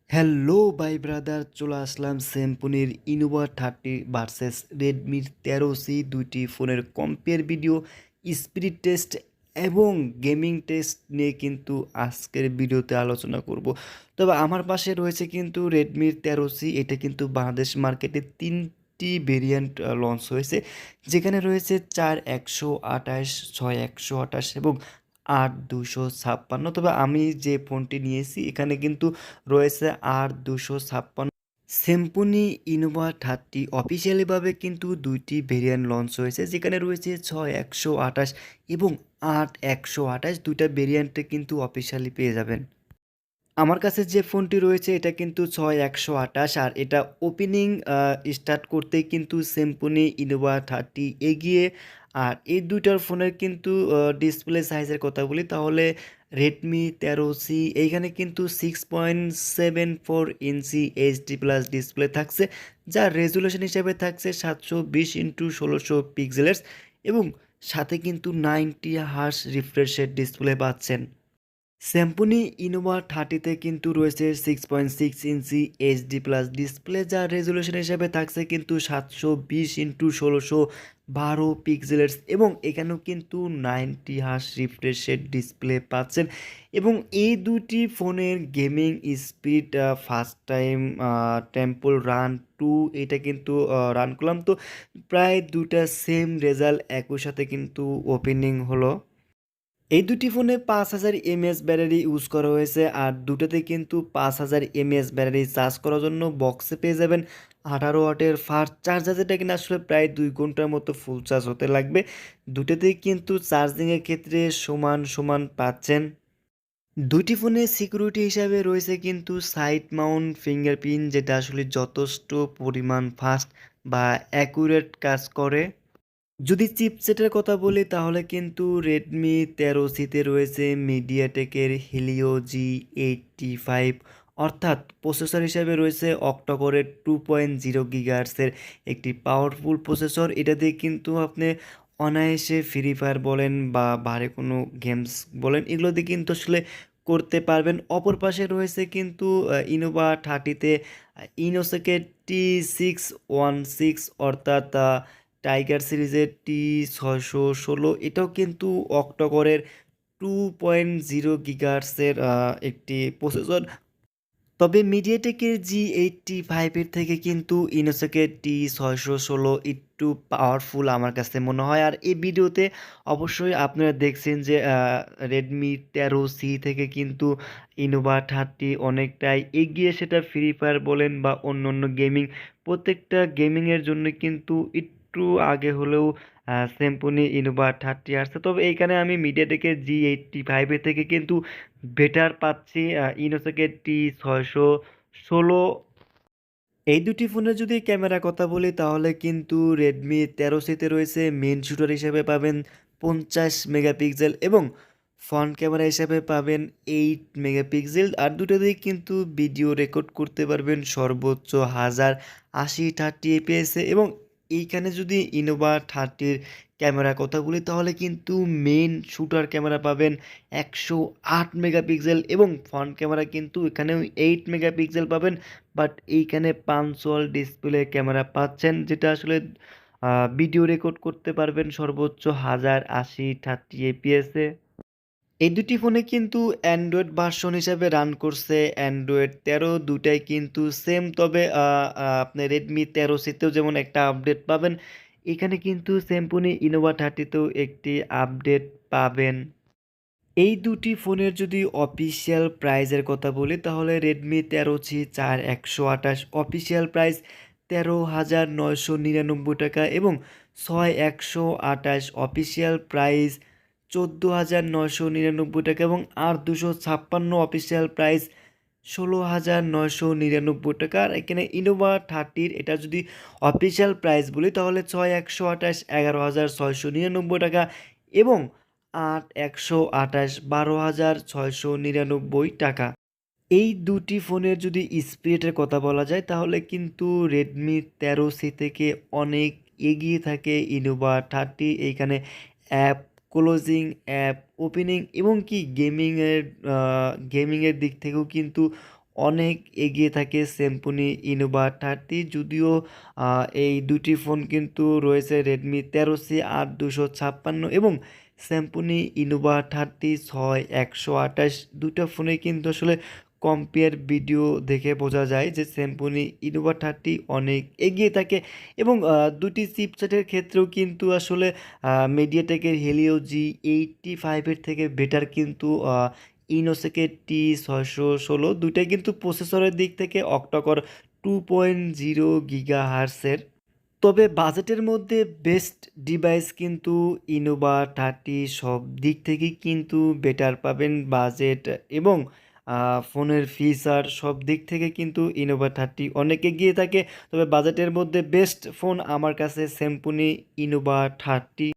Hello ভাই brother, চলে আসলাম স্যামসংয়ের Innova 30 versus রেডমির 13C দুইটি ফোনের কম্পেয়ার ভিডিও, স্পিড টেস্ট এবং গেমিং টেস্ট নিয়ে কিন্তু আজকের ভিডিওতে আলোচনা করব। তবে আমার পাশে রয়েছে কিন্তু রেডমির 13C। এটা কিন্তু বাংলাদেশ মার্কেটে তিনটি ভেরিয়েন্ট লঞ্চ হয়েছে, যেখানে রয়েছে 4128, 6128 এবং 8256। তবে আমি যে ফোনটি নিয়েছি এখানে কিন্তু রয়েছে 8256। স্যামসং ইনোভা 30 অফিসিয়ালিভাবে কিন্তু দুইটি ভেরিয়েন্ট লঞ্চ হয়েছে, যেখানে রয়েছে 6128 এবং 8128। দুইটা ভেরিয়েন্টে কিন্তু অফিসিয়ালি পেয়ে যাবেন। আমার কাছে যে ফোনটি রয়েছে এটা কিন্তু 6128, আর এটা ওপেনিং স্টার্ট করতেই কিন্তু স্যামসং ইনোভা 30 এগিয়ে। আর এই দুইটার ফোনের কিন্তু ডিসপ্লে সাইজের কথা বলি তাহলে রেডমি 13C এইখানে কিন্তু 6.74 ইঞ্চি এইচডি প্লাস ডিসপ্লে থাকছে, যার রেজুলেশন হিসেবে থাকছে 720x1600 পিক্সেলের, এবং সাথে কিন্তু 90 হার্জ রিফ্রেশের ডিসপ্লে পাচ্ছেন। স্যামসং ইনোভা 30তে কিন্তু রয়েছে 6.6 ইঞ্চি এইচডি প্লাস ডিসপ্লে, যার রেজুলেশন হিসেবে থাকছে কিন্তু 720x1612 পিক্সেলের, এবং এখানেও কিন্তু 90 হার্জ রিফ্রেশের ডিসপ্লে পাচ্ছেন। এবং এই দুটি ফোনের gaming speed first time temple run 2 এটা কিন্তু রান করলাম, তো প্রায় দুটা সেম রেজাল্ট একই সাথে কিন্তু ওপেনিং হলো। এই দুটি ফোনে 5000 mAh ব্যাটারি ইউজ করা হয়েছে, আর দুটোতে কিন্তু 5000 mAh ব্যাটারি চার্জ করার জন্য বক্সে পেয়ে যাবেন 18 ওয়াটের ফাস্ট চার্জার, যেটা কিনা আসলে প্রায় 2 ঘন্টার মতো ফুল চার্জ হতে লাগবে। দুটোতেই কিন্তু চার্জিংয়ের ক্ষেত্রে সমান সমান পাচ্ছেন। দুইটি ফোনে সিকিউরিটি হিসাবে রয়েছে কিন্তু সাইড মাউন্ট ফিঙ্গারপ্রিন্ট, যেটা আসলে যথেষ্ট পরিমাণ ফাস্ট বা অ্যাকুরেট কাজ করে। যদি চিপসেটের কথা বলি তাহলে কিন্তু রেডমি 13সিতে রয়েছে মিডিয়াটেকের হিলিও G85, অর্থাৎ প্রসেসর হিসেবে রয়েছে অক্টোকোরের 2.0 গিগাহার্টসের একটি পাওয়ারফুল প্রসেসর। এটা দিয়ে কিন্তু আপনি অনায়াসে ফ্রি ফায়ার বলেন বা বাইরে কোনো গেমস বলেন, এগুলো দিয়ে কিন্তু আসলে করতে পারবেন। অপর পাশে রয়েছে কিন্তু ইনোভা 30তে ইনোসেকের T616, অর্থাৎ টাইগার সিরিজের T616। এটাও কিন্তু অক্টোকোরের 2.0 গিগাহার্টসের একটি প্রসেসর। তবে মিডিয়াটেকের G85-এর থেকে কিন্তু ইনোসেকের T616 একটু পাওয়ারফুল আমার কাছে মনে হয়। আর এই ভিডিওতে অবশ্যই আপনারা দেখছেন যে রেডমি 13C থেকে কিন্তু ইনোভা 30 অনেকটাই এগিয়ে, সেটা ফ্রি ফায়ার বলেন বা অন্য অন্য গেমিং, প্রত্যেকটা গেমিংয়ের জন্য কিন্তু একটু আগে হলেও স্যামসং ইনোভা 30 আসছে। তবে এইখানে আমি মিডিয়াটেকের G85-এর থেকে কিন্তু বেটার পাচ্ছি ইনোসেকের T616। এই দুটি ফোনের যদি ক্যামেরা কথা বলি তাহলে কিন্তু রেডমি 13সিতে রয়েছে মেন শুটার হিসেবে পাবেন 50 মেগাপিক্সেল, এবং ফ্রন্ট ক্যামেরা হিসেবে পাবেন 8 মেগাপিক্সেল। আর দুটোতেই কিন্তু ভিডিও রেকর্ড করতে পারবেন সর্বোচ্চ 1080 30 fps এবং এইখানে যদি ইনোভা 30-র ক্যামেরা কথা বলি তাহলে কিন্তু মেন শুটার ক্যামেরা পাবেন 108 মেগাপিক্সেল, এবং ফ্রন্ট ক্যামেরা কিন্তু এখানেও 8 মেগাপিক্সেল পাবেন। বাট এইখানে পাঞ্চুয়াল ডিসপ্লে ক্যামেরা পাচ্ছেন, যেটা আসলে ভিডিও রেকর্ড করতে পারবেন সর্বোচ্চ 1080 30 fps-এ। এই দুটি ফোনে কিন্তু অ্যান্ড্রয়েড ভার্সন হিসাবে রান করছে অ্যান্ড্রয়েড 13, দুটাই কিন্তু সেম। তবে আপনি রেডমি 13সিতেও যেমন একটা আপডেট পাবেন, এখানে কিন্তু স্যামসং ইনোভা 30তেও একটি আপডেট পাবেন। এই দুটি ফোনের যদি অফিসিয়াল প্রাইজের কথা বলি তাহলে রেডমি 13C 4128 অফিসিয়াল প্রাইস 13,999 টাকা, এবং 6128 অফিসিয়াল প্রাইস 14,999 টাকা, এবং 8256 অফিসিয়াল প্রাইস 16,999 টাকা। আর এখানে ইনোভা 30-র এটা যদি অফিসিয়াল প্রাইস বলি তাহলে 6128 11,699 টাকা, এবং 8128 12,699 টাকা। এই দুটি ফোনের যদি স্পিডের কথা বলা যায় তাহলে কিন্তু রেডমি 13C থেকে অনেক এগিয়ে থাকে ইনোভা 30। এইখানে অ্যাপ ক্লোজিং, অ্যাপ ওপেনিং এবং কি গেমিংয়ের দিক থেকেও কিন্তু অনেক এগিয়ে থাকে স্যামসুং ইনোভা 30। যদিও এই দুটি ফোন কিন্তু রয়েছে রেডমি 13C 8256 এবং স্যামসুং ইনোভা 30 6128। দুটো ফোনে কিন্তু আসলে কম্পেয়ার ভিডিও দেখে বোঝা যায় যে স্যামসুং ইনোভা 30 অনেক এগিয়ে থাকে এবং দুটি চিপসেটের ক্ষেত্রেও কিন্তু আসলে মিডিয়াটেকের হেলিও G85 থেকে বেটার কিন্তু ইনোসেকের T616। দুইটাই কিন্তু প্রসেসরের দিক থেকে অক্টাকোর 2.0 গিগাহার্টসের। তবে বাজেটের মধ্যে বেস্ট ডিভাইস কিন্তু ইনোভা 30। সব দিক থেকেই কিন্তু বেটার পাবেন বাজেট এবং ফোনের ফিচার সব দিক থেকে কিন্তু ইনোভা 30 অনেক এগিয়ে থাকে। তবে বাজেটের মধ্যে বেস্ট ফোন আমার কাছে স্যামসুং ইনোভা 30।